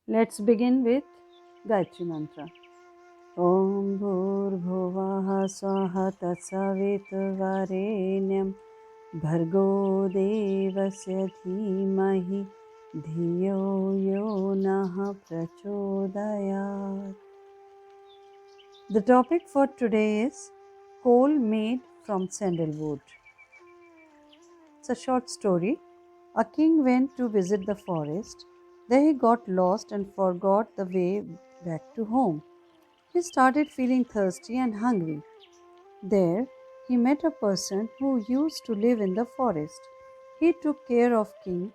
Let's begin with Gayatri Mantra. Om Bhurbhuvah Swaha Tatsaviturvarenyam Bhargo Devasya Dhimahi Dhiyo Yo Nah Prachodayat. The topic for today is coal made from sandalwood. It's a short story. A king went to visit the forest. There he got lost and forgot the way back to home. He started feeling thirsty and hungry. There, he met a person who used to live in the forest. He took care of king.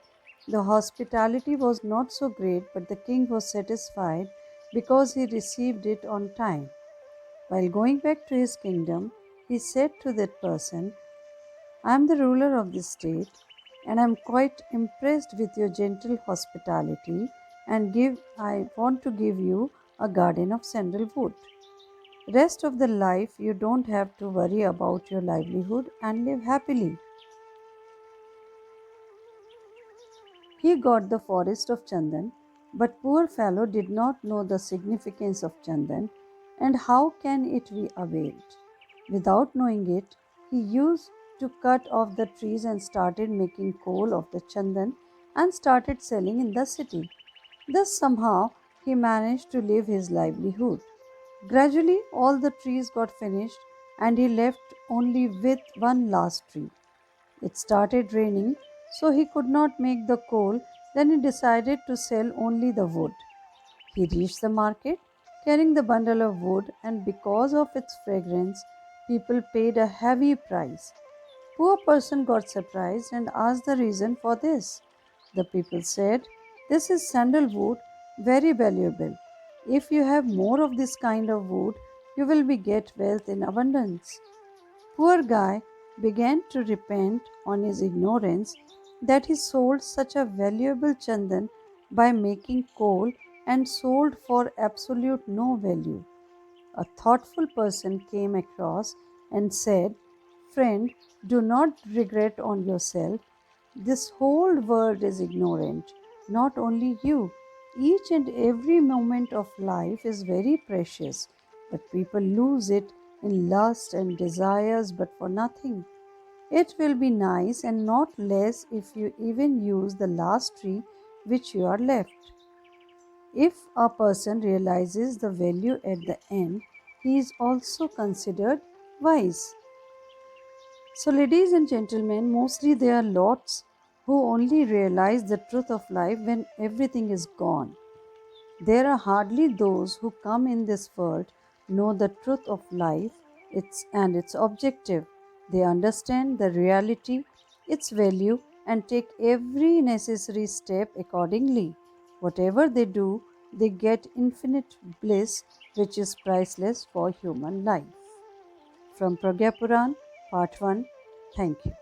The hospitality was not so great, but the king was satisfied because he received it on time. While going back to his kingdom, he said to that person, I am the ruler of this state, and I am quite impressed with your gentle hospitality and I want to give you a garden of sandalwood. Rest of the life you don't have to worry about your livelihood and live happily. He got the forest of Chandan, but poor fellow did not know the significance of Chandan and how can it be availed. Without knowing it, he used to cut off the trees and started making coal of the Chandan and started selling in the city. Thus somehow he managed to live his livelihood. Gradually all the trees got finished and he left only with one last tree. It started raining, so he could not make the coal. Then he decided to sell only the wood. He reached the market carrying the bundle of wood, and because of its fragrance, people paid a heavy price. Poor person got surprised and asked the reason for this. The people said, this is sandalwood, very valuable. If you have more of this kind of wood, you will be get wealth in abundance. Poor guy began to repent on his ignorance that he sold such a valuable chandan by making coal and sold for absolute no value. A thoughtful person came across and said, friend, do not regret on yourself. This whole world is ignorant, not only you. Each and every moment of life is very precious, but people lose it in lust and desires, but for nothing. It will be nice and not less if you even use the last tree which you are left. If a person realizes the value at the end, he is also considered wise. So, ladies and gentlemen, mostly there are lots who only realize the truth of life when everything is gone. There are hardly those who come in this world know the truth of life its objective. They understand the reality, its value, and take every necessary step accordingly. Whatever they do, they get infinite bliss which is priceless for human life. From Pragya Puran, Part 1. Thank you.